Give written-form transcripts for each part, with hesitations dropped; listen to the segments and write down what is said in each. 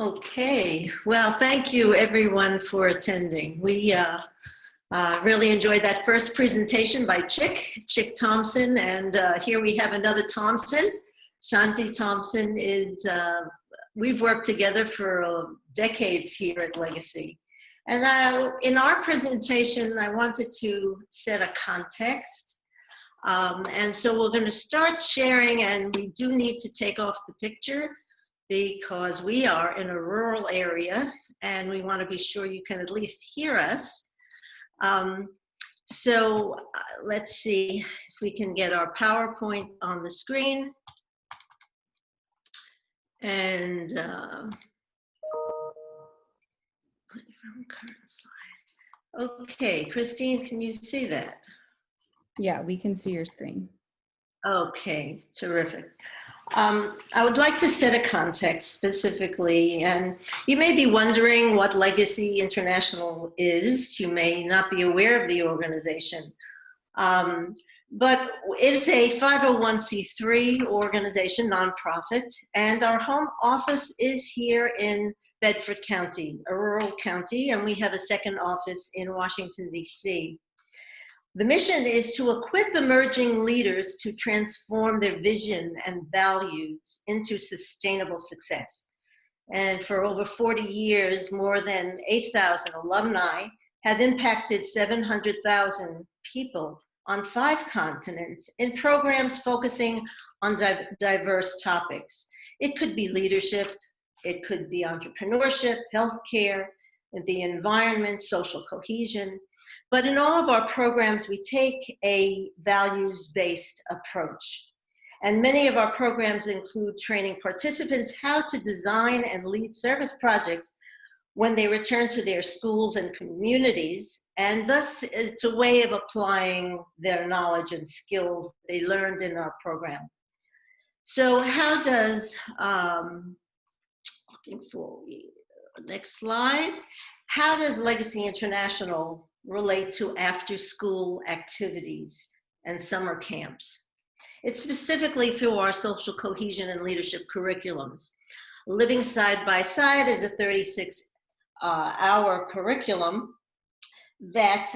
Okay, well, thank you everyone for attending. We really enjoyed that first presentation by Chick Thompson, and here we have another Thompson. Shanti Thompson is, we've worked together for decades here at Legacy. And in our presentation, I wanted to set a context. And so we're going to start sharing, and we do need to take off the picture because we are in a rural area and we want to be sure you can at least hear us. Let's see if we can get our PowerPoint on the screen. And current slide. Okay, Christine, can you see that? Yeah, we can see your screen. Okay, terrific. I would like to set a context specifically, and you may be wondering what Legacy International is. You may not be aware of the organization, but it's a 501c3 organization, nonprofit, and our home office is here in Bedford County, a rural county, and we have a second office in Washington, D.C. The mission is to equip emerging leaders to transform their vision and values into sustainable success. And for over 40 years, more than 8,000 alumni have impacted 700,000 people on 5 continents in programs focusing on diverse topics. It could be leadership, it could be entrepreneurship, healthcare, the environment, social cohesion. But in all of our programs, we take a values-based approach. And many of our programs include training participants how to design and lead service projects when they return to their schools and communities. And thus, it's a way of applying their knowledge and skills they learned in our program. So how does, looking for the next slide, how does Legacy International relate to after-school activities and summer camps? It's specifically through our social cohesion and leadership curriculums. Living Side by Side is a 36-hour curriculum that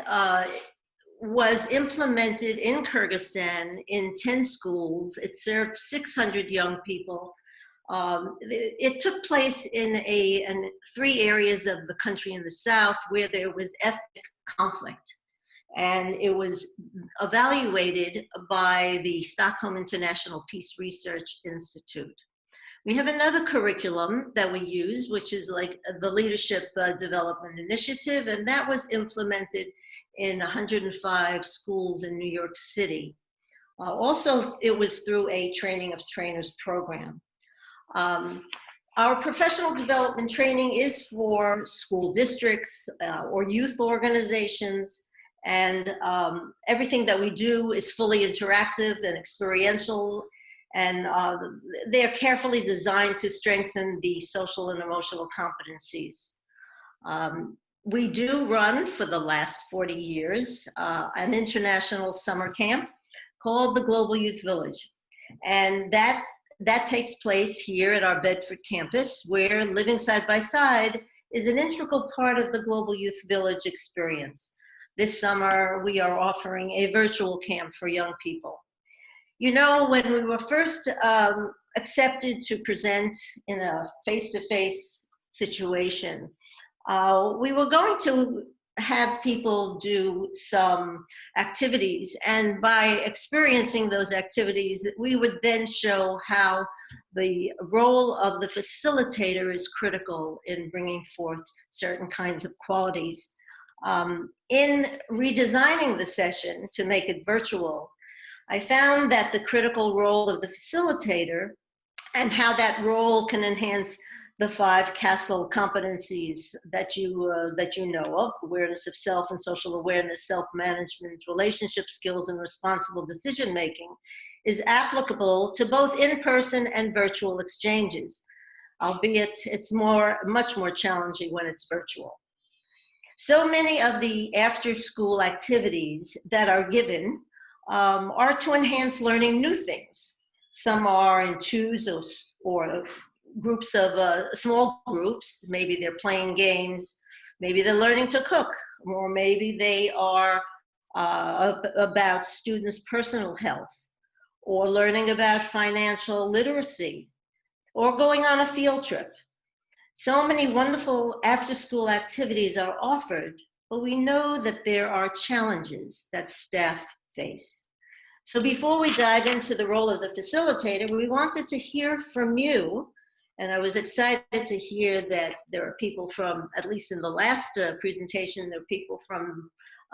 was implemented in Kyrgyzstan in 10 schools. It served 600 young people. It took place in 3 areas of the country in the south where there was ethnic conflict, and it was evaluated by the Stockholm International Peace Research Institute. We have another curriculum that we use, which is like the Leadership Development Initiative, and that was implemented in 105 schools in New York City. Also, it was through a Training of Trainers program. Our professional development training is for school districts or youth organizations, and everything that we do is fully interactive and experiential, and they're carefully designed to strengthen the social and emotional competencies. We do run, for the last 40 years, an international summer camp called the Global Youth Village, and that takes place here at our Bedford campus, where Living Side by Side is an integral part of the Global Youth Village experience. This summer, we are offering a virtual camp for young people. You know, when we were first accepted to present in a face-to-face situation, we were going to have people do some activities, and by experiencing those activities, we would then show how the role of the facilitator is critical in bringing forth certain kinds of qualities. In redesigning the session to make it virtual, I found that the critical role of the facilitator and how that role can enhance the 5 CASEL competencies that you know of: awareness of self and social awareness, self-management, relationship skills, and responsible decision-making, is applicable to both in-person and virtual exchanges, albeit it's much more challenging when it's virtual. So many of the after-school activities that are given are to enhance learning new things. Some are in twos or groups of small groups. Maybe they're playing games, maybe they're learning to cook, or maybe they are about students' personal health, or learning about financial literacy, or going on a field trip. So many wonderful after-school activities are offered, but we know that there are challenges that staff face. So before we dive into the role of the facilitator, we wanted to hear from you. And I was excited to hear that there are people from, at least in the last presentation, there are people from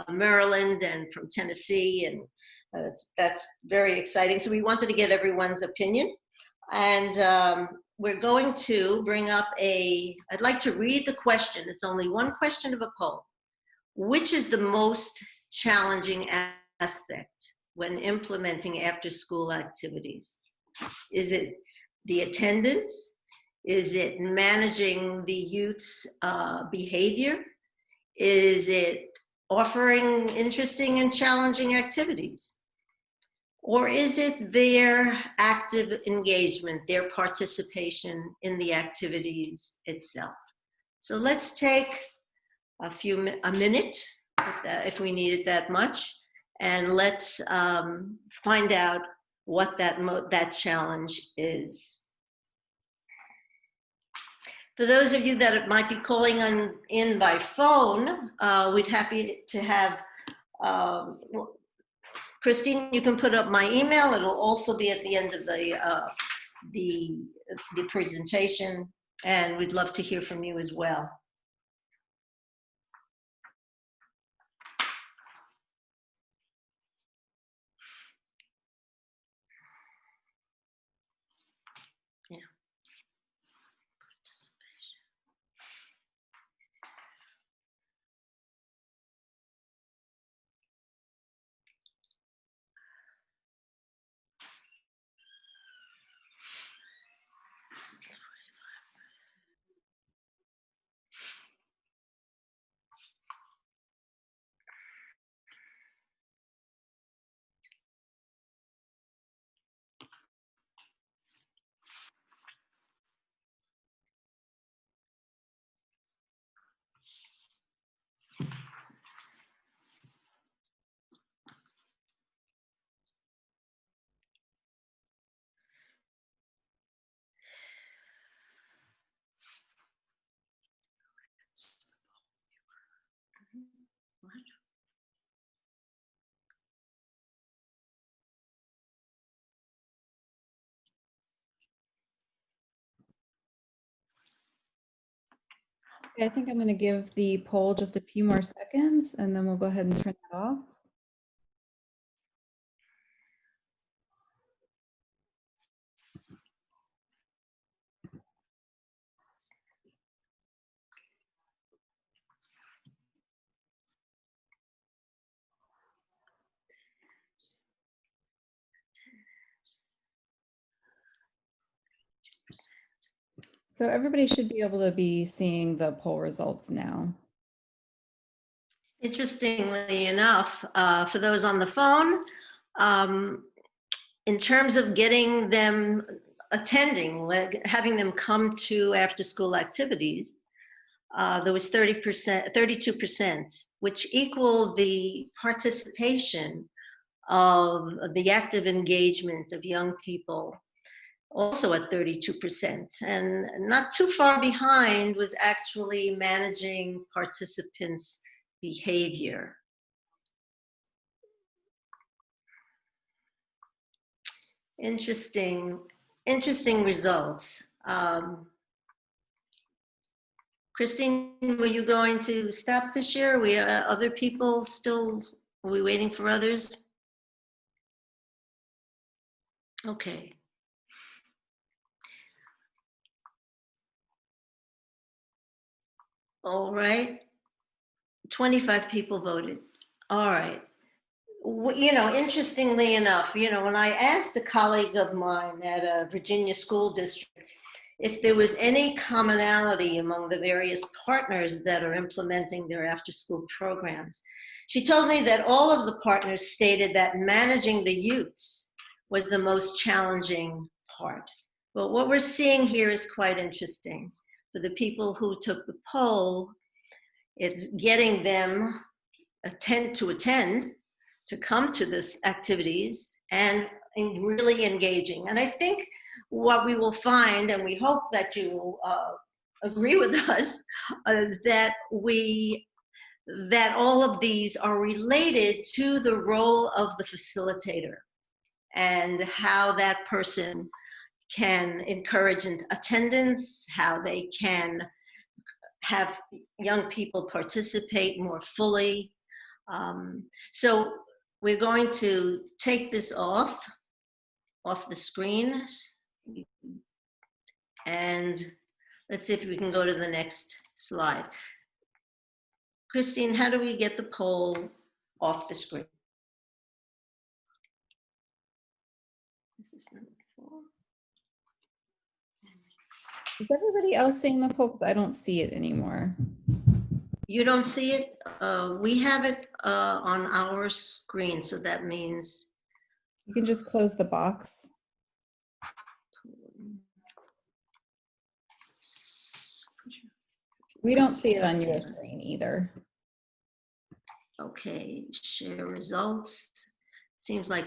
Maryland and from Tennessee, and that's very exciting. So we wanted to get everyone's opinion. And we're going to bring up I'd like to read the question. It's only one question of a poll. Which is the most challenging aspect when implementing after-school activities? Is it the attendance? Is it managing the youth's behavior? Is it offering interesting and challenging activities? Or is it their active engagement, their participation in the activities itself? So let's take a minute, if we need it that much, and let's find out what that challenge is. For those of you that might be calling in by phone, we'd happy to have Christine, you can put up my email. It'll also be at the end of the presentation, and we'd love to hear from you as well. Yeah. Okay, I think I'm going to give the poll just a few more seconds, and then we'll go ahead and turn that off. So everybody should be able to be seeing the poll results now. Interestingly enough, for those on the phone, in terms of getting them attending, having them come to after-school activities, there was 32%, which equaled the participation of the active engagement of young people, also at 32%. And not too far behind was actually managing participants' behavior. Interesting results. Christine, were you going to stop this year? We other people still, are we waiting for others? Okay. All right. 25 people voted. All right. You know, interestingly enough, you know, when I asked a colleague of mine at a Virginia school district if there was any commonality among the various partners that are implementing their after-school programs, she told me that all of the partners stated that managing the youths was the most challenging part. But what we're seeing here is quite interesting. For the people who took the poll, it's getting them to come to this activities and really engaging. And I think what we will find, and we hope that you will agree with us, is that all of these are related to the role of the facilitator and how that person can encourage attendance, how they can have young people participate more fully. So we're going to take this off the screen, and let's see if we can go to the next slide. Christine, how do we get the poll off the screen? This is number 4. Is everybody else seeing the poll? Because I don't see it anymore. You don't see it? We have it on our screen, so that means You can just close the box. We don't see it on your screen either. okay, share results. Seems like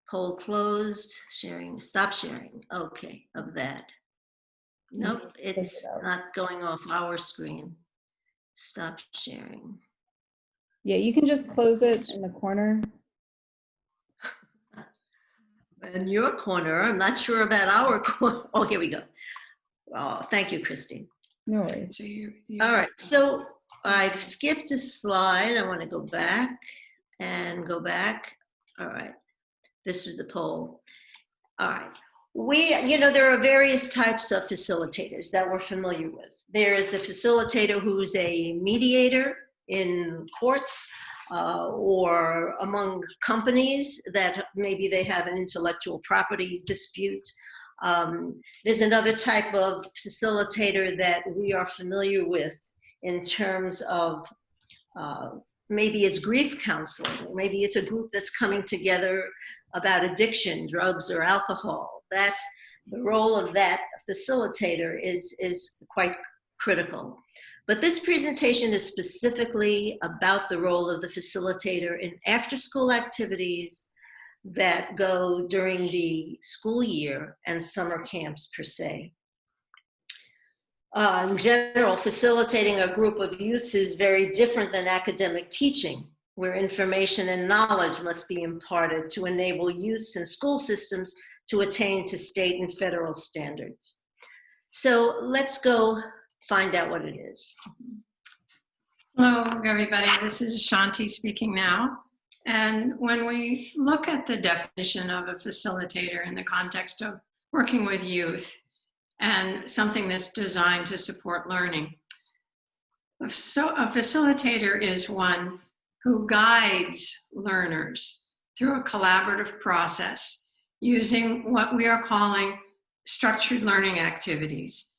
poll closed, sharing, stop sharing. Okay, of that. Nope, it's not going off our screen. Stop sharing. Yeah, you can just close it in the corner. In your corner, I'm not sure about our corner. Oh, here we go. Oh, thank you, Christine. No worries. So you All right, so I've skipped a slide. I want to go back and go back. All right, this was the poll. All right, there are various types of facilitators that we're familiar with. There is the facilitator who's a mediator in courts or among companies that maybe they have an intellectual property dispute. There's another type of facilitator that we are familiar with in terms of maybe it's grief counseling, maybe it's a group that's coming together about addiction, drugs or alcohol. That the role of that facilitator is quite critical. But this presentation is specifically about the role of the facilitator in after-school activities that go during the school year and summer camps per se. In general, facilitating a group of youths is very different than academic teaching, where information and knowledge must be imparted to enable youths and school systems to attain to state and federal standards. So let's go find out what it is. Hello, everybody. This is Shanti speaking now. And when we look at the definition of a facilitator in the context of working with youth and something that's designed to support learning, so a facilitator is one who guides learners through a collaborative process using what we are calling structured learning activities.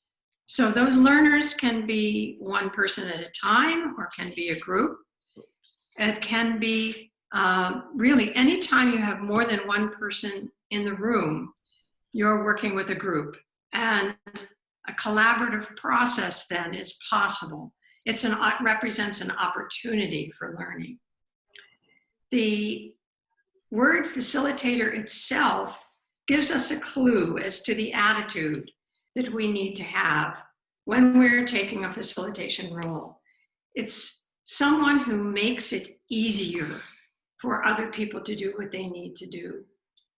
So those learners can be one person at a time or can be a group. It can be really anytime you have more than one person in the room, you're working with a group. And a collaborative process then is possible. It represents an opportunity for learning. The word facilitator itself gives us a clue as to the attitude that we need to have when we're taking a facilitation role. It's someone who makes it easier for other people to do what they need to do.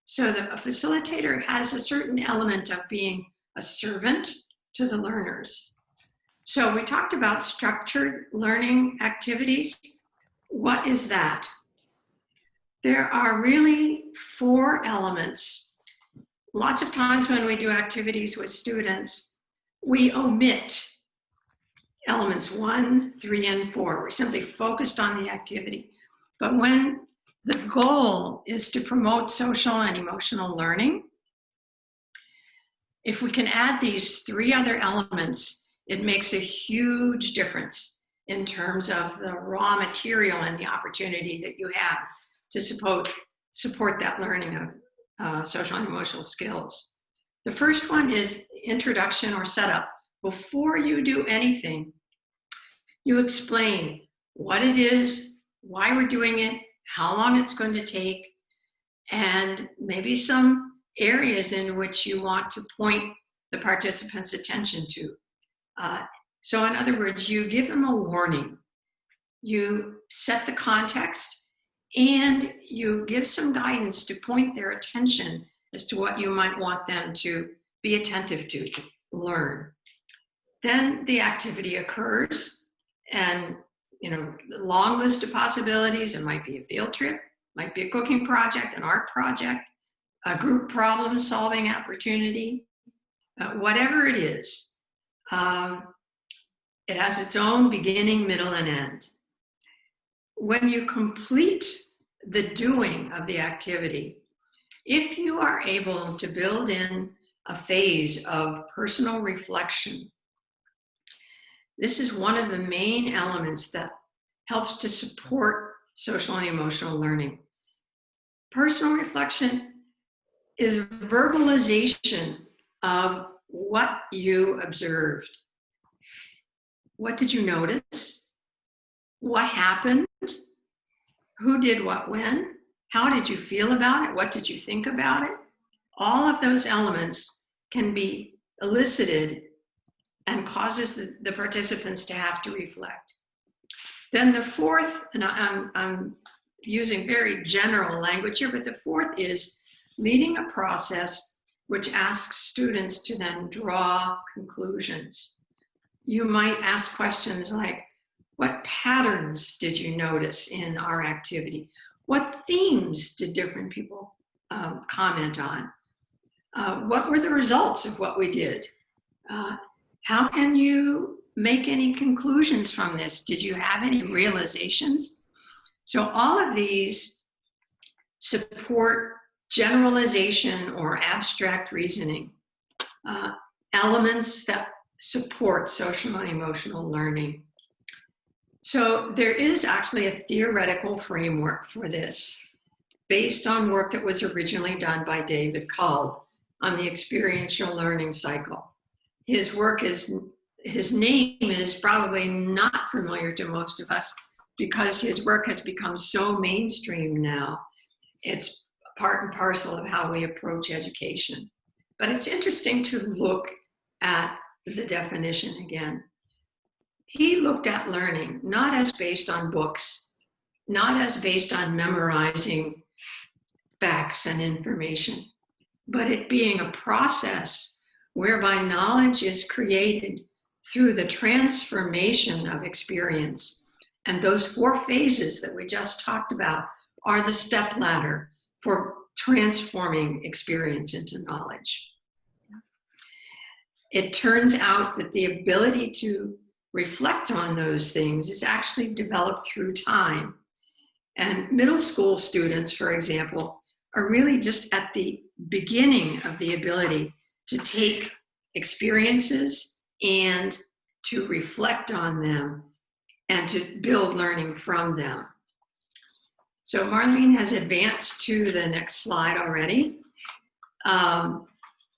So that a facilitator has a certain element of being a servant to the learners. So we talked about structured learning activities. What is that? There are really 4 elements. Lots of times when we do activities with students, we omit elements 1, 3, and 4. We're simply focused on the activity. But when the goal is to promote social and emotional learning, if we can add these 3 other elements, it makes a huge difference in terms of the raw material and the opportunity that you have to support that learning of social and emotional skills. The first one is introduction or setup. Before you do anything, you explain what it is, why we're doing it, how long it's going to take, and maybe some areas in which you want to point the participants' attention to. So in other words, you give them a warning, you set the context, and you give some guidance to point their attention as to what you might want them to be attentive to learn. Then the activity occurs, and the long list of possibilities. It might be a field trip, might be a cooking project, an art project, a group problem solving opportunity, whatever it is. It has its own beginning, middle, and end. When you complete the doing of the activity, if you are able to build in a phase of personal reflection, this is one of the main elements that helps to support social and emotional learning. Personal reflection is verbalization of what you observed. What did you notice? What happened? Who did what when? How did you feel about it? What did you think about it? All of those elements can be elicited and causes the participants to have to reflect. Then the fourth, and I'm using very general language here, but the fourth is leading a process which asks students to then draw conclusions. You might ask questions like, what patterns did you notice in our activity? What themes did different people comment on? What were the results of what we did? How can you make any conclusions from this? Did you have any realizations? So all of these support generalization or abstract reasoning, elements that support social and emotional learning. So there is actually a theoretical framework for this based on work that was originally done by David Cull on the experiential learning cycle. His name is probably not familiar to most of us because his work has become so mainstream now. It's part and parcel of how we approach education. But it's interesting to look at the definition again. He looked at learning not as based on books, not as based on memorizing facts and information, but it being a process whereby knowledge is created through the transformation of experience. And those four phases that we just talked about are the step ladder for transforming experience into knowledge. It turns out that the ability to reflect on those things is actually developed through time. And middle school students, for example, are really just at the beginning of the ability to take experiences and to reflect on them and to build learning from them. So Marlene has advanced to the next slide already,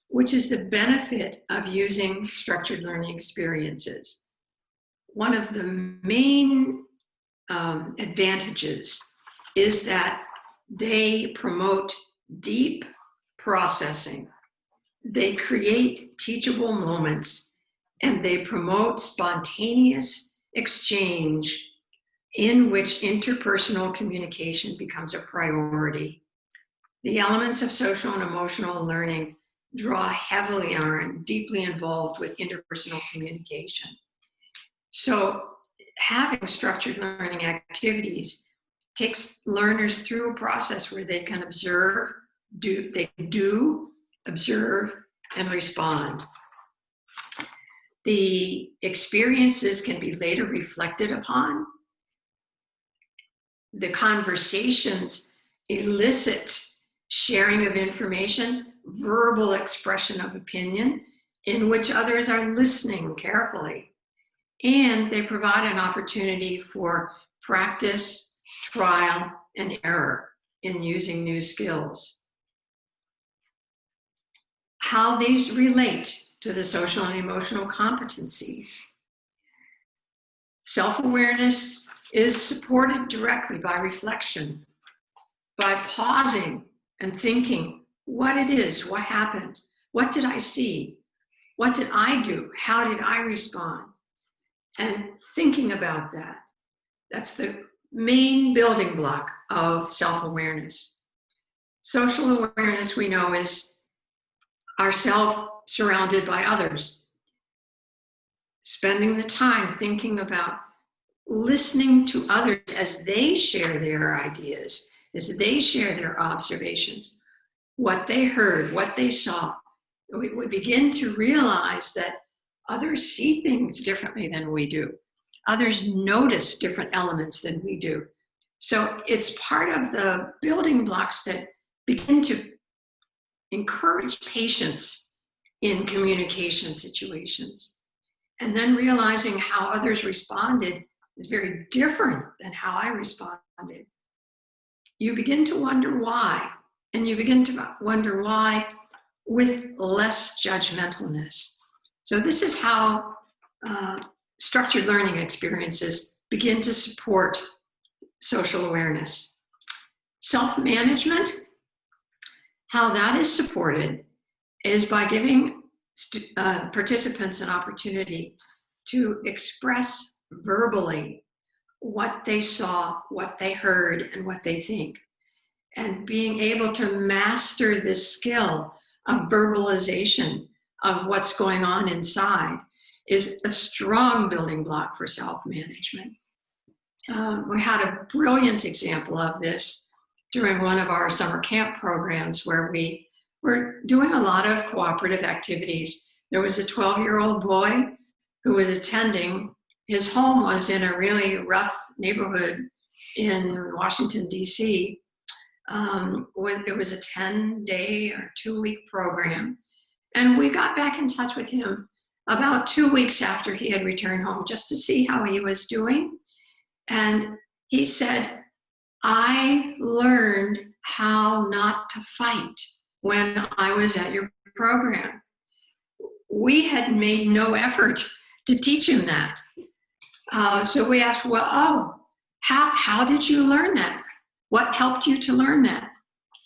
which is the benefit of using structured learning experiences. One of the main advantages is that they promote deep processing. They create teachable moments, and they promote spontaneous exchange in which interpersonal communication becomes a priority. The elements of social and emotional learning draw heavily on and deeply involved with interpersonal communication. So having structured learning activities takes learners through a process where they can observe, observe, and respond. The experiences can be later reflected upon. The conversations elicit sharing of information, verbal expression of opinion, in which others are listening carefully. And they provide an opportunity for practice, trial, and error in using new skills. how these relate to the social and emotional competencies. Self-awareness is supported directly by reflection, by pausing and thinking what it is, what happened, what did I see, what did I do, how did I respond, and thinking about that. That's the main building block of self-awareness. Social awareness, we know, is ourself surrounded by others. Spending the time thinking about listening to others as they share their ideas, as they share their observations, what they heard, what they saw. We begin to realize that others see things differently than we do. Others notice different elements than we do. So it's part of the building blocks that begin to encourage patience in communication situations. And then realizing how others responded is very different than how I responded. You begin to wonder why, and you begin to wonder why with less judgmentalness. So this is how structured learning experiences begin to support social awareness. Self-management, how that is supported is by giving participants an opportunity to express verbally what they saw, what they heard, and what they think. And being able to master this skill of verbalization of what's going on inside is a strong building block for self-management. We had a brilliant example of this during one of our summer camp programs where we were doing a lot of cooperative activities. There was a 12-year-old boy who was attending. His home was in a really rough neighborhood in Washington, D.C. It was a 10-day or 2-week program. And we got back in touch with him about 2 weeks after he had returned home just to see how he was doing. And he said, I learned how not to fight when I was at your program. We had made no effort to teach him that. So we asked, how did you learn that? What helped you to learn that?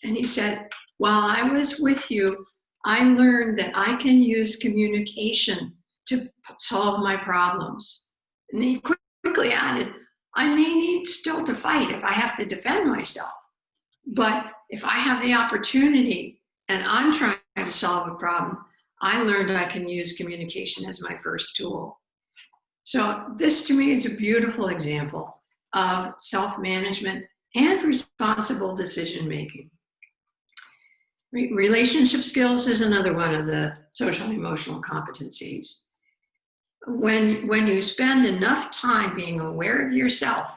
And he said, while I was with you, I learned that I can use communication to solve my problems. And he quickly added, I may need still to fight if I have to defend myself. But if I have the opportunity and I'm trying to solve a problem, I learned I can use communication as my first tool. So this to me is a beautiful example of self-management and responsible decision-making. Relationship skills is another one of the social and emotional competencies. When you spend enough time being aware of yourself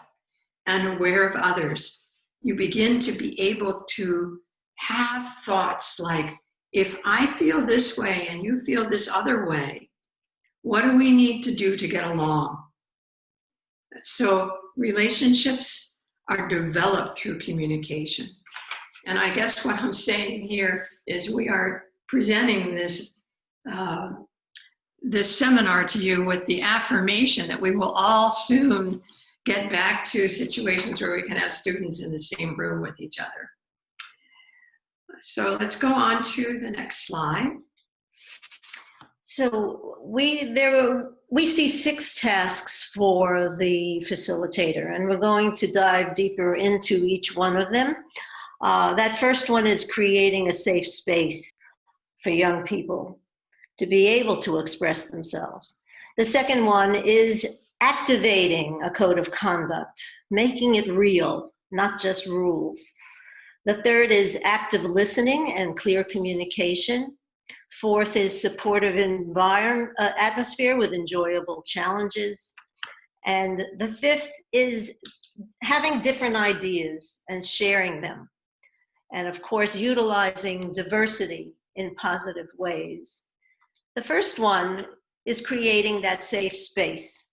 and aware of others, you begin to be able to have thoughts like, if I feel this way and you feel this other way, what do we need to do to get along? So relationships are developed through communication. And I guess what I'm saying here is we are presenting this seminar to you with the affirmation that we will all soon get back to situations where we can have students in the same room with each other. So let's go on to the next slide. So we see 6 tasks for the facilitator, and we're going to dive deeper into each one of them. That first one is creating a safe space for young people to be able to express themselves. The second one is activating a code of conduct, making it real, not just rules. The third is active listening and clear communication. Fourth is supportive atmosphere with enjoyable challenges. And the fifth is having different ideas and sharing them. And of course, utilizing diversity in positive ways. The first one is creating that safe space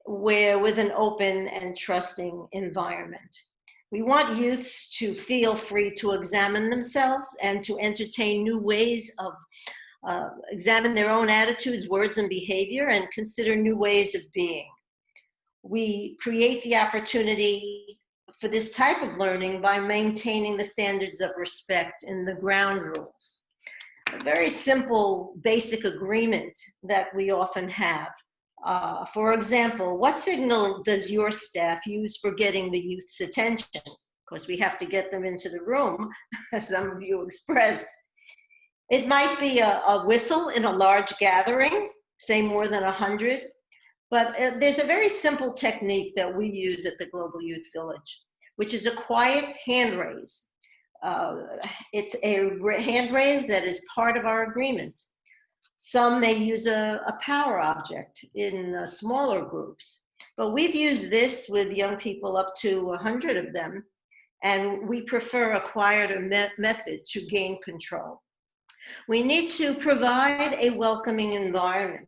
with an open and trusting environment. We want youths to feel free to examine themselves and to entertain new ways of examine their own attitudes, words, and behavior, and consider new ways of being. We create the opportunity for this type of learning by maintaining the standards of respect in the ground rules. A very simple, basic agreement that we often have. For example, what signal does your staff use for getting the youth's attention? Of course, we have to get them into the room, as some of you expressed. It might be a whistle in a large gathering, say more than 100, but there's a very simple technique that we use at the Global Youth Village, which is a quiet hand raise. It's a hand raise that is part of our agreement. Some may use a power object in smaller groups, but we've used this with young people up to 100 of them, and we prefer a quieter method to gain control. We need to provide a welcoming environment.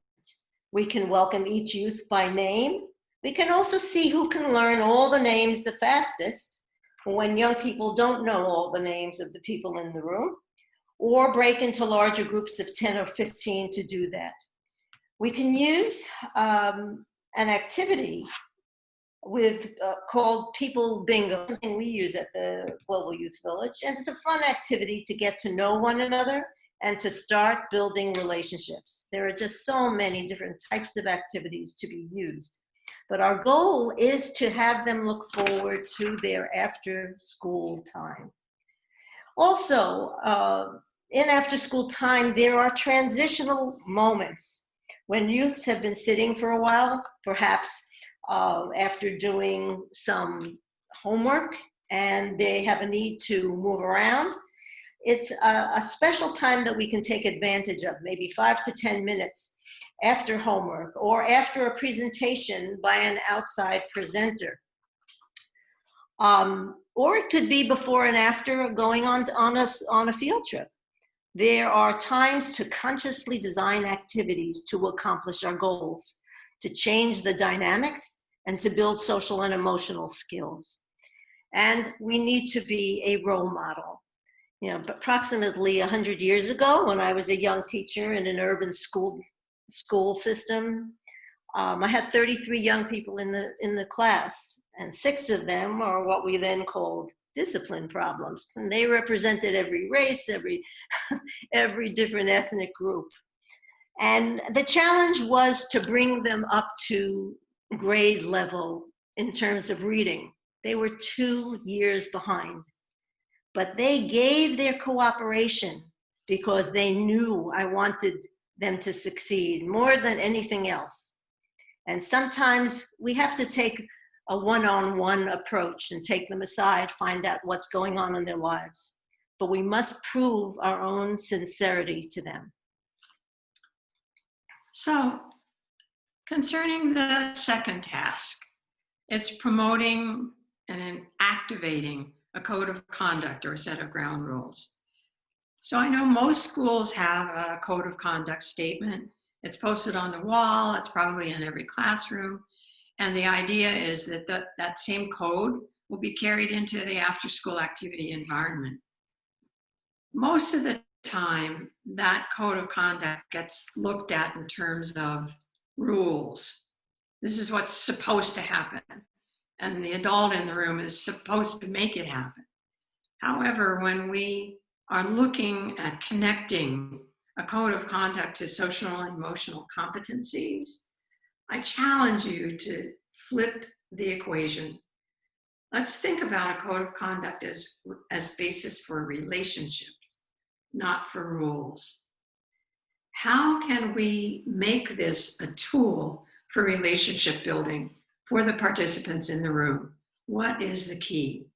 We can welcome each youth by name. We can also see who can learn all the names the fastest when young people don't know all the names of the people in the room, or break into larger groups of 10 or 15 to do that. We can use an activity called People Bingo, something we use at the Global Youth Village, and it's a fun activity to get to know one another and to start building relationships. There are just so many different types of activities to be used. But our goal is to have them look forward to their after school time. Also, in after school time, there are transitional moments when youths have been sitting for a while, perhaps after doing some homework, and they have a need to move around. It's a special time that we can take advantage of, maybe 5 to 10 minutes after homework or after a presentation by an outside presenter. Or it could be before and after going on a field trip. There are times to consciously design activities to accomplish our goals, to change the dynamics, and to build social and emotional skills. And we need to be a role model. You know, approximately 100 years ago, when I was a young teacher in an urban school system, I had 33 young people in the class, and 6 of them are what we then called discipline problems, and they represented every race, every different ethnic group. And the challenge was to bring them up to grade level in terms of reading. They were 2 years behind. But they gave their cooperation because they knew I wanted them to succeed more than anything else. And sometimes we have to take a one-on-one approach and take them aside, find out what's going on in their lives. But we must prove our own sincerity to them. So, concerning the second task, it's promoting and activating a code of conduct or a set of ground rules. So I know most schools have a code of conduct statement. It's posted on the wall. It's probably in every classroom. And the idea is that that same code will be carried into the after-school activity environment. Most of the time, that code of conduct gets looked at in terms of rules. This is what's supposed to happen. And the adult in the room is supposed to make it happen. However, when we are looking at connecting a code of conduct to social and emotional competencies, I challenge you to flip the equation. Let's think about a code of conduct as basis for relationships, not for rules. How can we make this a tool for relationship building for the participants in the room? What is the key?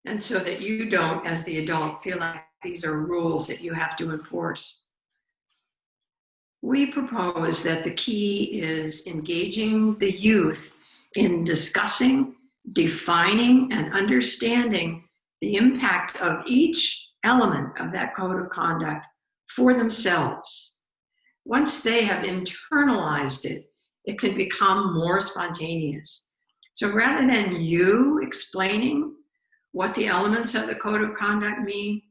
And so that you don't, as the adult, feel like these are rules that you have to enforce. We propose that the key is engaging the youth in discussing, defining, and understanding the impact of each element of that code of conduct for themselves. Once they have internalized it, it can become more spontaneous. So rather than you explaining what the elements of the code of conduct mean,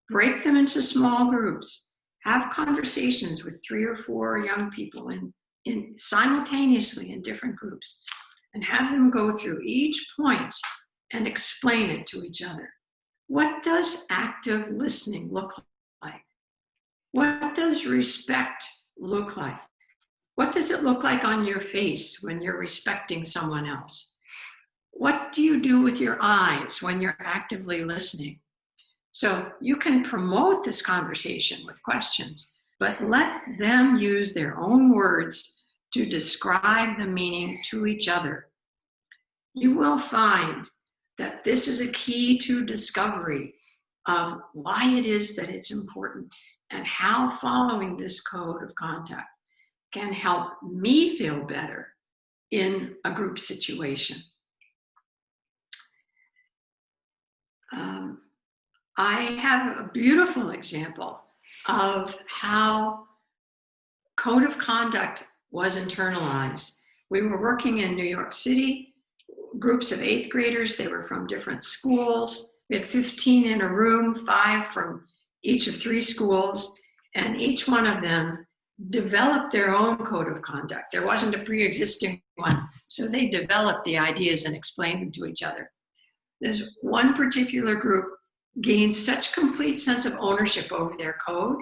break them into small groups Have conversations with 3 or 4 young people in simultaneously in different groups, and have them go through each point and explain it to each other. What does active listening look like? What does respect look like? What does it look like on your face when you're respecting someone else? What do you do with your eyes when you're actively listening? So you can promote this conversation with questions, but let them use their own words to describe the meaning to each other. You will find that this is a key to discovery of why it is that it's important and how following this code of conduct can help me feel better in a group situation. I have a beautiful example of how code of conduct was internalized. We were working in New York City, groups of 8th graders. They were from different schools. We had 15 in a room, 5 from each of 3 schools, and each one of them developed their own code of conduct. There wasn't a pre-existing one, so they developed the ideas and explained them to each other. This one particular group gained such complete sense of ownership over their code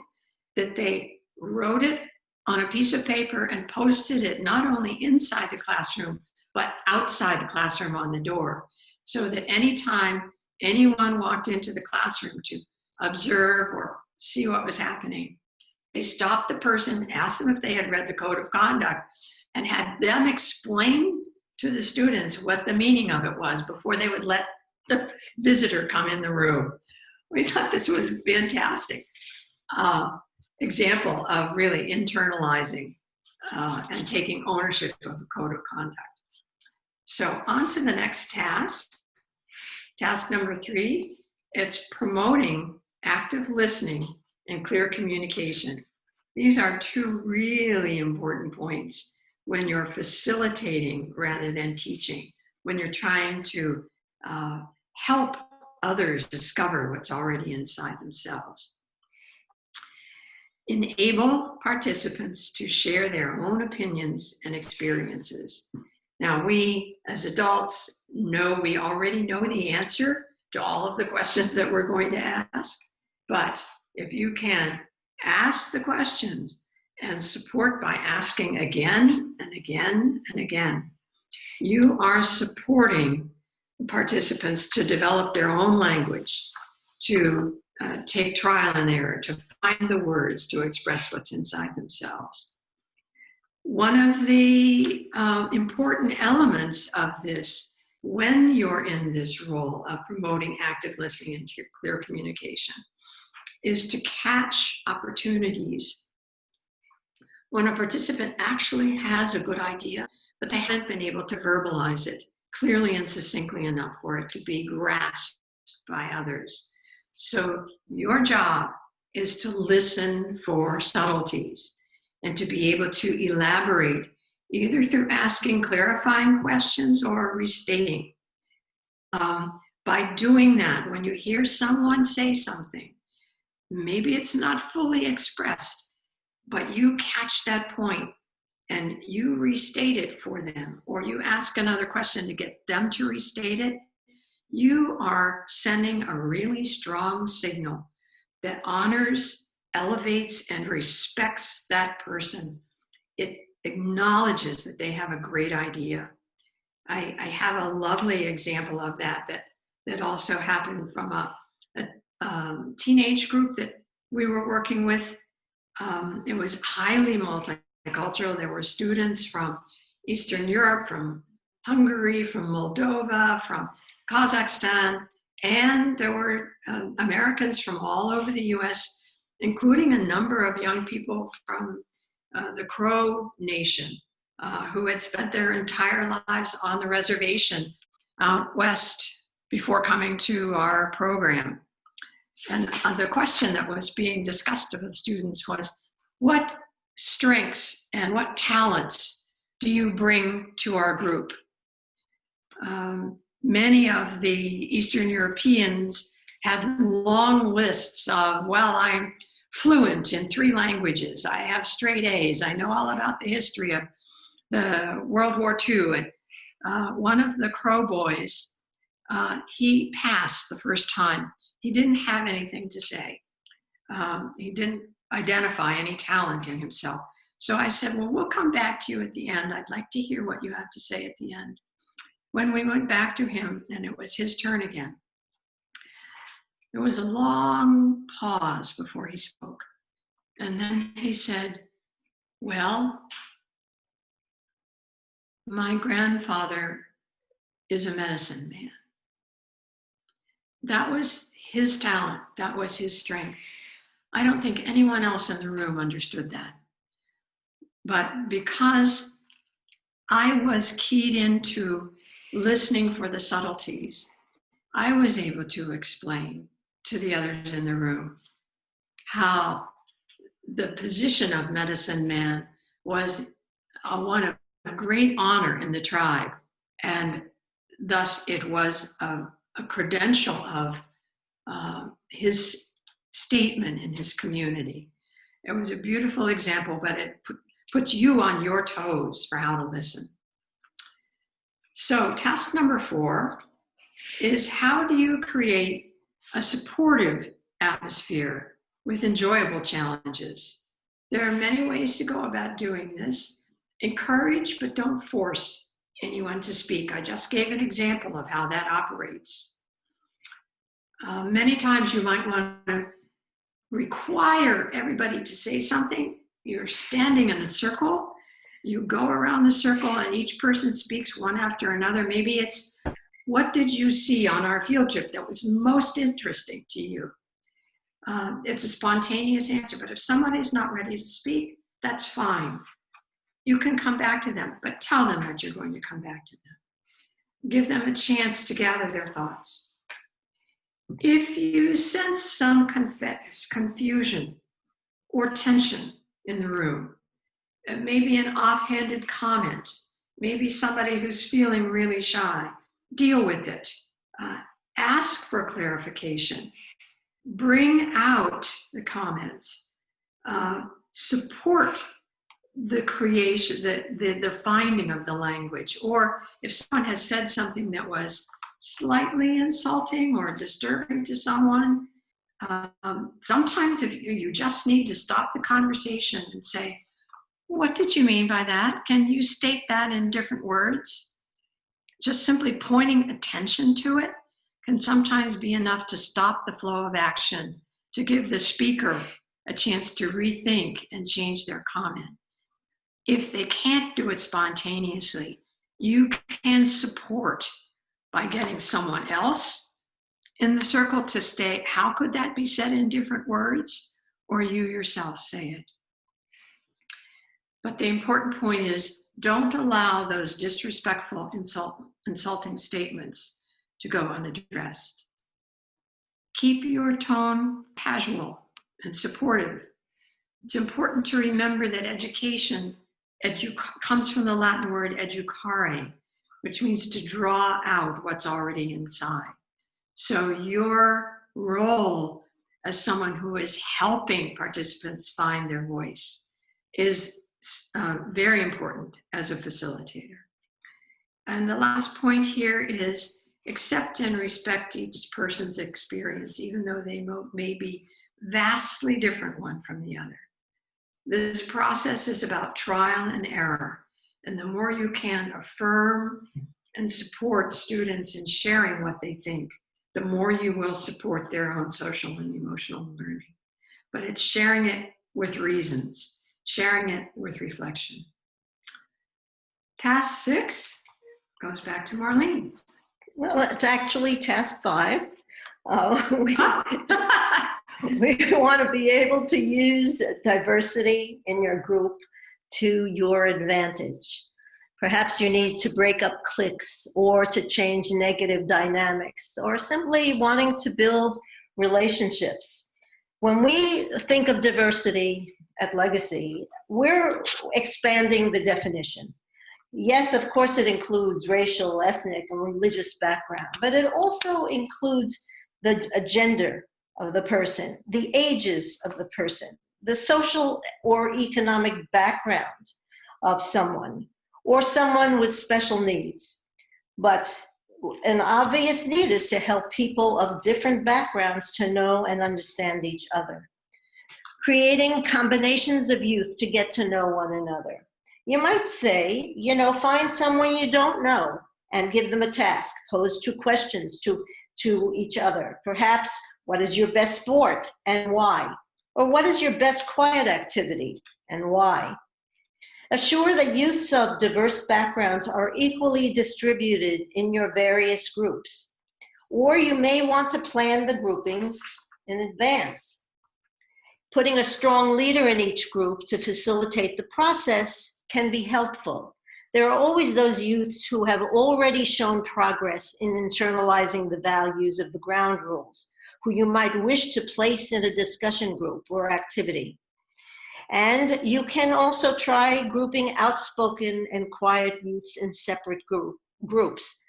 that they wrote it on a piece of paper and posted it not only inside the classroom, but outside the classroom on the door, so that anytime anyone walked into the classroom to observe or see what was happening, they stopped the person, asked them if they had read the code of conduct, and had them explain to the students what the meaning of it was before they would let the visitor come in the room. We thought this was a fantastic example of really internalizing and taking ownership of the code of conduct. So on to the next task. Task number 3, it's promoting active listening and clear communication. These are 2 really important points when you're facilitating rather than teaching, when you're trying to help others discover what's already inside themselves. Enable participants to share their own opinions and experiences. Now, we as adults know we already know the answer to all of the questions that we're going to ask, but if you can ask the questions and support by asking again and again and again, you are supporting participants to develop their own language, to take trial and error, to find the words to express what's inside themselves. One of the important elements of this, when you're in this role of promoting active listening and clear communication, is to catch opportunities when a participant actually has a good idea, but they haven't been able to verbalize it clearly and succinctly enough for it to be grasped by others. So your job is to listen for subtleties and to be able to elaborate either through asking clarifying questions or restating. By doing that, when you hear someone say something, maybe it's not fully expressed, but you catch that point and you restate it for them, or you ask another question to get them to restate it, you are sending a really strong signal that honors, elevates, and respects that person. It acknowledges that they have a great idea. I have a lovely example of that also happened from a teenage group that we were working with. It was highly multicultural. There were students from Eastern Europe, from Hungary, from Moldova, from Kazakhstan, and there were Americans from all over the US, including a number of young people from the Crow Nation who had spent their entire lives on the reservation out west before coming to our program. And the question that was being discussed with the students was, what strengths and what talents do you bring to our group? Many of the Eastern Europeans had long lists of, well, I'm fluent in 3 languages. I have straight A's. I know all about the history of the World War II. And one of the Crow boys, he passed the first time. He didn't have anything to say. He didn't identify any talent in himself. So I said, well, we'll come back to you at the end. I'd like to hear what you have to say at the end. When we went back to him and it was his turn again, there was a long pause before he spoke. And then he said, well, my grandfather is a medicine man. That was his talent. That was his strength. I don't think anyone else in the room understood that. But because I was keyed into listening for the subtleties, I was able to explain to the others in the room how the position of medicine man was one of great honor in the tribe. And thus it was a credential of his statement in his community. It was a beautiful example, but it puts you on your toes for how to listen. So task number 4 is, how do you create a supportive atmosphere with enjoyable challenges? There are many ways to go about doing this. Encourage, but don't force anyone to speak. I just gave an example of how that operates. Many times you might want to require everybody to say something. You're standing in a circle. You go around the circle and each person speaks one after another. Maybe it's, what did you see on our field trip that was most interesting to you? It's a spontaneous answer, but if somebody's not ready to speak, that's fine. You can come back to them, but tell them that you're going to come back to them. Give them a chance to gather their thoughts. If you sense some confusion or tension in the room, maybe an offhanded comment, maybe somebody who's feeling really shy, deal with it. Ask for clarification. Bring out the comments. Support the creation, the finding of the language. Or if someone has said something that was slightly insulting or disturbing to someone, sometimes if you just need to stop the conversation and say, what did you mean by that? Can you state that in different words? Just simply pointing attention to it can sometimes be enough to stop the flow of action, to give the speaker a chance to rethink and change their comment. If they can't do it spontaneously, you can support by getting someone else in the circle to state, how could that be said in different words? Or you yourself say it. But the important point is, don't allow those disrespectful, insulting statements to go unaddressed. Keep your tone casual and supportive. It's important to remember that education comes from the Latin word educare, which means to draw out what's already inside. So your role as someone who is helping participants find their voice is very important as a facilitator. And the last point here is, accept and respect each person's experience, even though they may be vastly different one from the other. This process is about trial and error. And the more you can affirm and support students in sharing what they think, the more you will support their own social and emotional learning. But it's sharing it with reasons, sharing it with reflection. Task 6 goes back to Marlene. Well, it's actually task 5. We want to be able to use diversity in your group to your advantage. Perhaps you need to break up cliques or to change negative dynamics, or simply wanting to build relationships. When we think of diversity at Legacy, we're expanding the definition. Yes, of course, it includes racial, ethnic, and religious background, but it also includes the gender of the person, the ages of the person, the social or economic background of someone, or someone with special needs. But an obvious need is to help people of different backgrounds to know and understand each other. Creating combinations of youth to get to know one another. You might say, find someone you don't know and give them a task. Pose 2 questions to each other. Perhaps, what is your best sport and why? Or what is your best quiet activity and why? Assure that youths of diverse backgrounds are equally distributed in your various groups. Or you may want to plan the groupings in advance. Putting a strong leader in each group to facilitate the process can be helpful. There are always those youths who have already shown progress in internalizing the values of the ground rules, who you might wish to place in a discussion group or activity. And you can also try grouping outspoken and quiet youths in separate groups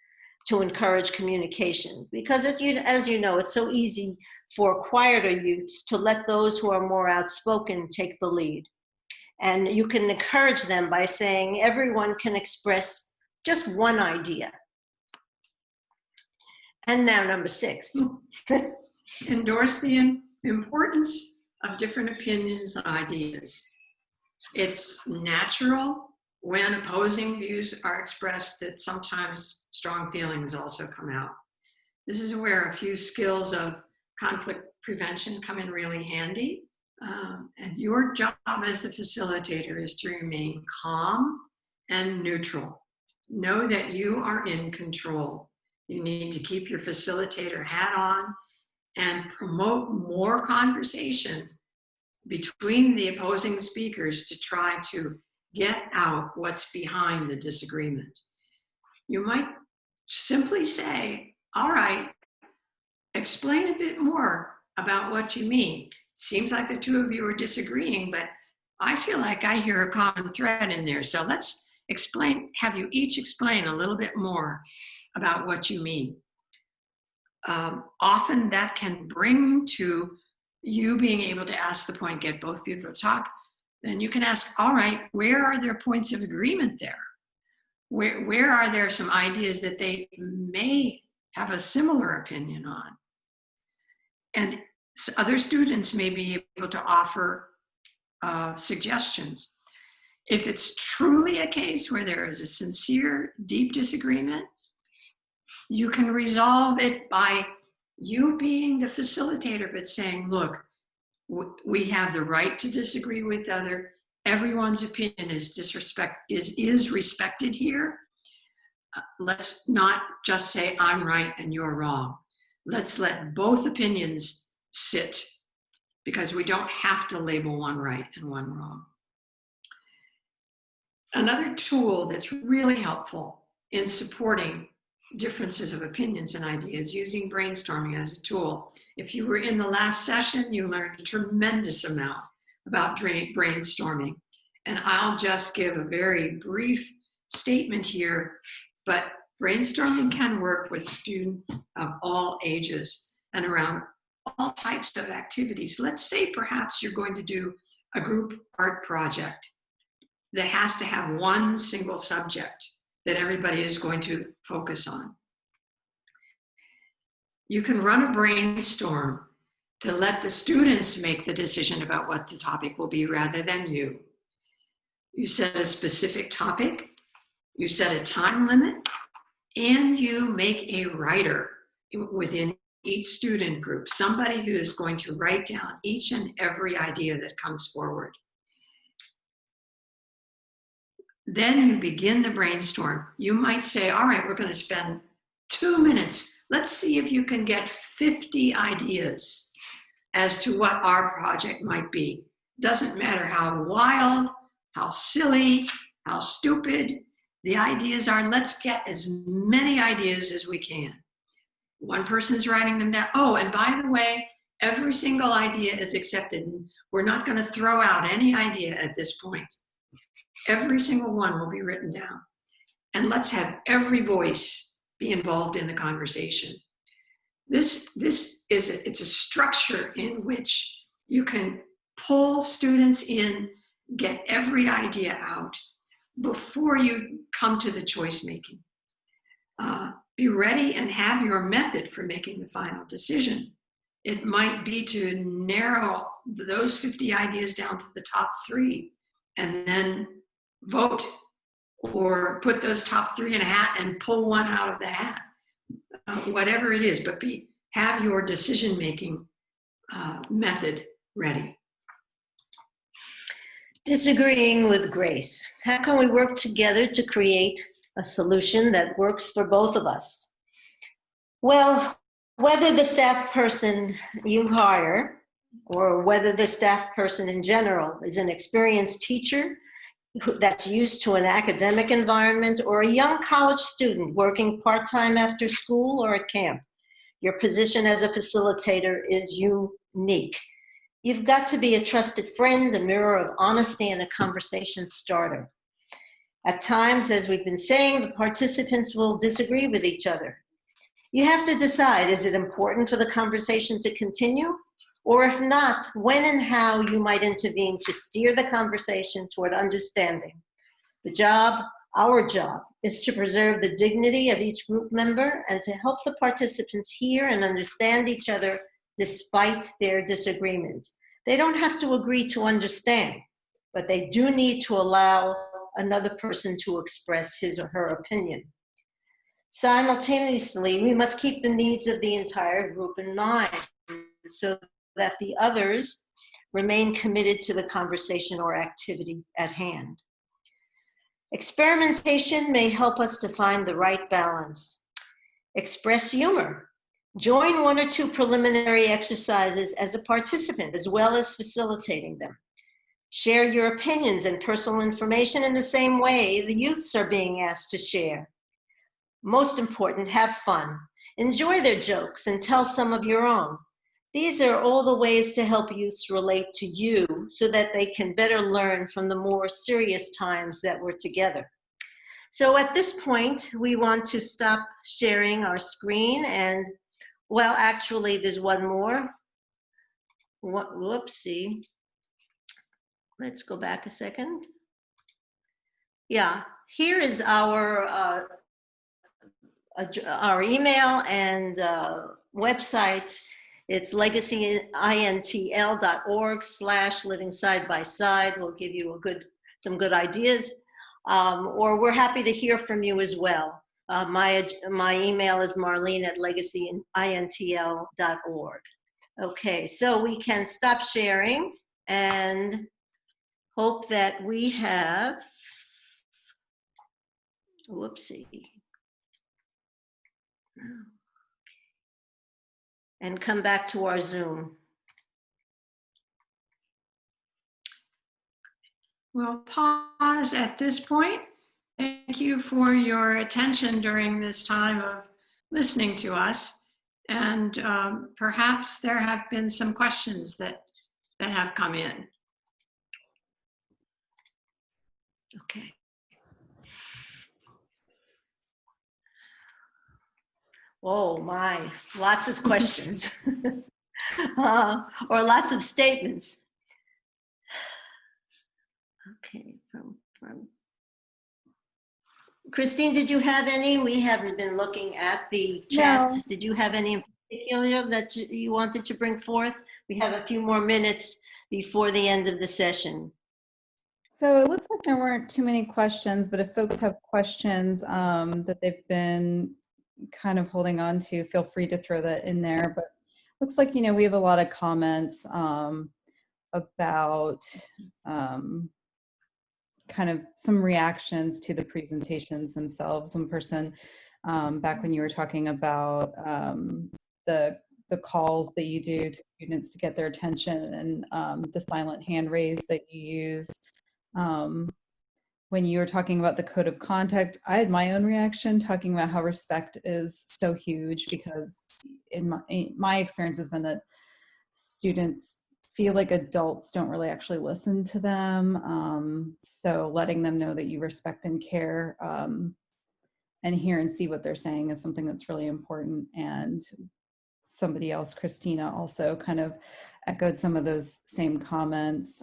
to encourage communication. Because as you know, it's so easy for quieter youths to let those who are more outspoken take the lead. And you can encourage them by saying everyone can express just one idea. And now number 6. Endorse the importance of different opinions and ideas. It's natural when opposing views are expressed that sometimes strong feelings also come out. This is where a few skills of conflict prevention come in really handy. And your job as the facilitator is to remain calm and neutral. Know that you are in control. You need to keep your facilitator hat on and promote more conversation between the opposing speakers to try to get out what's behind the disagreement. You might simply say, all right, explain a bit more about what you mean. Seems like the 2 of you are disagreeing, but I feel like I hear a common thread in there. So let's have you each explain a little bit more about what you mean. Often that can bring to you being able to ask the point, get both people to talk. Then you can ask, all right, where are there points of agreement there? Where are there some ideas that they may have a similar opinion on? And other students may be able to offer suggestions. If it's truly a case where there is a sincere, deep disagreement, you can resolve it by you being the facilitator, but saying, look, we have the right to disagree with other. Everyone's opinion is respected here. Let's not just say I'm right and you're wrong. Let's let both opinions sit, because we don't have to label one right and one wrong. Another tool that's really helpful in supporting differences of opinions and ideas, using brainstorming as a tool. If you were in the last session, you learned a tremendous amount about brainstorming. And I'll just give a very brief statement here, but brainstorming can work with students of all ages and around all types of activities. Let's say perhaps you're going to do a group art project that has to have one single subject that everybody is going to focus on. You can run a brainstorm to let the students make the decision about what the topic will be rather than you. You set a specific topic, you set a time limit, and you make a writer within each student group, somebody who is going to write down each and every idea that comes forward. Then you begin the brainstorm. You might say, all right, we're going to spend 2 minutes. Let's see if you can get 50 ideas as to what our project might be. Doesn't matter how wild, how silly, how stupid the ideas are. Let's get as many ideas as we can. One person's writing them down. Oh, and by the way, every single idea is accepted. We're not going to throw out any idea at this point. Every single one will be written down. And let's have every voice be involved in the conversation. it's a structure in which you can pull students in, get every idea out before you come to the choice making. Be ready and have your method for making the final decision. It might be to narrow those 50 ideas down to the top 3 and then vote, or put those top 3 in a hat and pull one out of the hat. Whatever it is, but have your decision-making method ready. Disagreeing with grace. How can we work together to create a solution that works for both of us? Well, whether the staff person you hire or whether the staff person in general is an experienced teacher that's used to an academic environment, or a young college student working part-time after school or at camp, your position as a facilitator is unique. You've got to be a trusted friend, a mirror of honesty, and a conversation starter. At times, as we've been saying, the participants will disagree with each other. You have to decide, is it important for the conversation to continue? Or if not, when and how you might intervene to steer the conversation toward understanding. Our job, is to preserve the dignity of each group member and to help the participants hear and understand each other despite their disagreements. They don't have to agree to understand, but they do need to allow another person to express his or her opinion. Simultaneously, we must keep the needs of the entire group in mind so that the others remain committed to the conversation or activity at hand. Experimentation may help us to find the right balance. Express humor. Join 1 or 2 preliminary exercises as a participant, as well as facilitating them. Share your opinions and personal information in the same way the youths are being asked to share. Most important, have fun. Enjoy their jokes and tell some of your own. These are all the ways to help youths relate to you so that they can better learn from the more serious times that we're together. So at this point, we want to stop sharing our screen and, well, actually, there's one more. Whoopsie. Let's go back a second. Yeah, here is our email and website. It's legacyintl.org/living side by side. We'll give you some good ideas, or we're happy to hear from you as well. My email is marlene@legacyintl.org. Okay, so we can stop sharing and hope that we have, whoopsie, and come back to our Zoom. We'll pause at this point. Thank you for your attention during this time of listening to us. And perhaps there have been some questions that have come in. Okay. Oh my, lots of questions. Or lots of statements. Okay, Christine, did you have any? We haven't been looking at the chat. No. Did you have any in particular that you wanted to bring forth? We have a few more minutes before the end of the session. So it looks like there weren't too many questions, but if folks have questions that they've been kind of holding on to, feel free to throw that in there. But looks like, we have a lot of comments about kind of some reactions to the presentations themselves. One person, back when you were talking about the calls that you do to students to get their attention and the silent hand raise that you use. When you were talking about the code of conduct, I had my own reaction talking about how respect is so huge, because in my experience has been that students feel like adults don't really actually listen to them. So letting them know that you respect and care and hear and see what they're saying is something that's really important. And somebody else, Christina, also kind of echoed some of those same comments.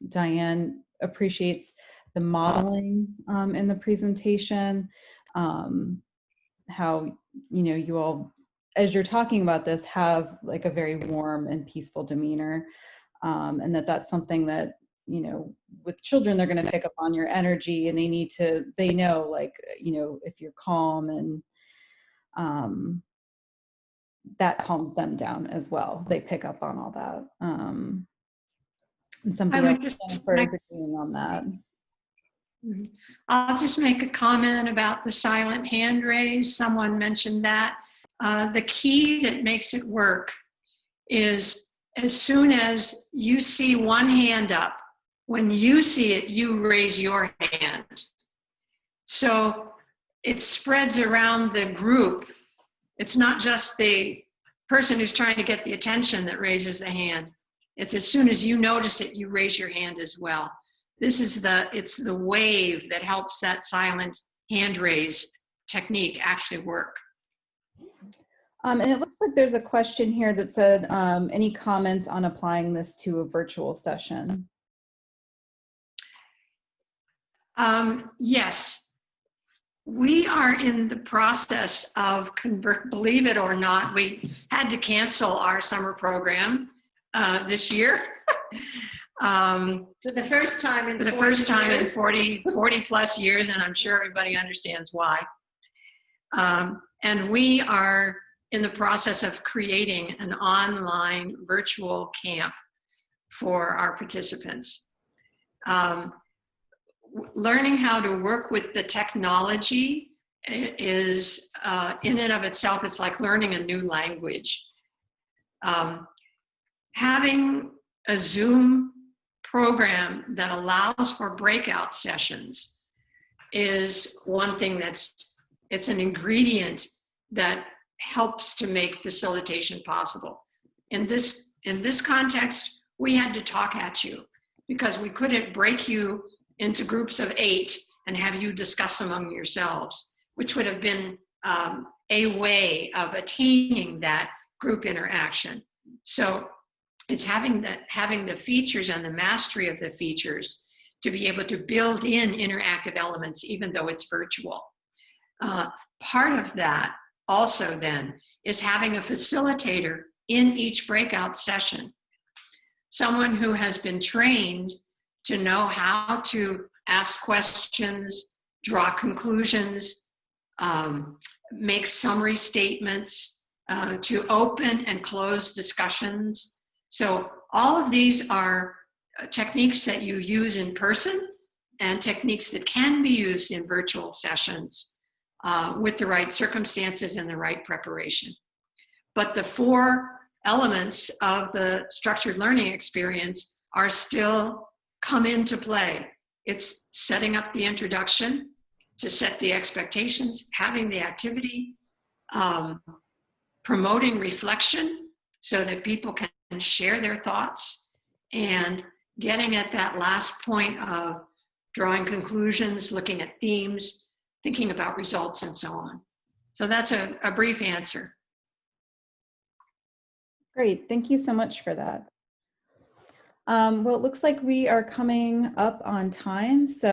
Diane appreciates the modeling in the presentation, how, you all, as you're talking about this, have like a very warm and peaceful demeanor, and that's something that, with children, they're going to pick up on your energy, and they know, like, if you're calm, and that calms them down as well. They pick up on all that. And somebody else, Jennifer, is agreeing on that. I'll just make a comment about the silent hand raise. Someone mentioned that. The key that makes it work is as soon as you see one hand up, when you see it, you raise your hand. So it spreads around the group. It's not just the person who's trying to get the attention that raises the hand. It's as soon as you notice it, you raise your hand as well. It's the wave that helps that silent hand raise technique actually work. And it looks like there's a question here that said, any comments on applying this to a virtual session? Yes. We are in the process of believe it or not, we had to cancel our summer program this year. For the first time in 40 plus years, and I'm sure everybody understands why. And we are in the process of creating an online virtual camp for our participants. Learning how to work with the technology is, in and of itself, it's like learning a new language. Having a Zoom program that allows for breakout sessions is one thing it's an ingredient that helps to make facilitation possible. In this context, we had to talk at you because we couldn't break you into groups of 8 and have you discuss among yourselves, which would have been a way of attaining that group interaction. So it's having the features and the mastery of the features to be able to build in interactive elements, even though it's virtual. Part of that also then is having a facilitator in each breakout session, someone who has been trained to know how to ask questions, draw conclusions, make summary statements, to open and close discussions. So all of these are techniques that you use in person and techniques that can be used in virtual sessions with the right circumstances and the right preparation. But the 4 elements of the structured learning experience are still come into play. It's setting up the introduction to set the expectations, having the activity, promoting reflection so that people can share their thoughts, and getting at that last point of drawing conclusions, looking at themes, thinking about results, and so on. So that's a brief answer. Great, thank you so much for that. Well, it looks like we are coming up on time, so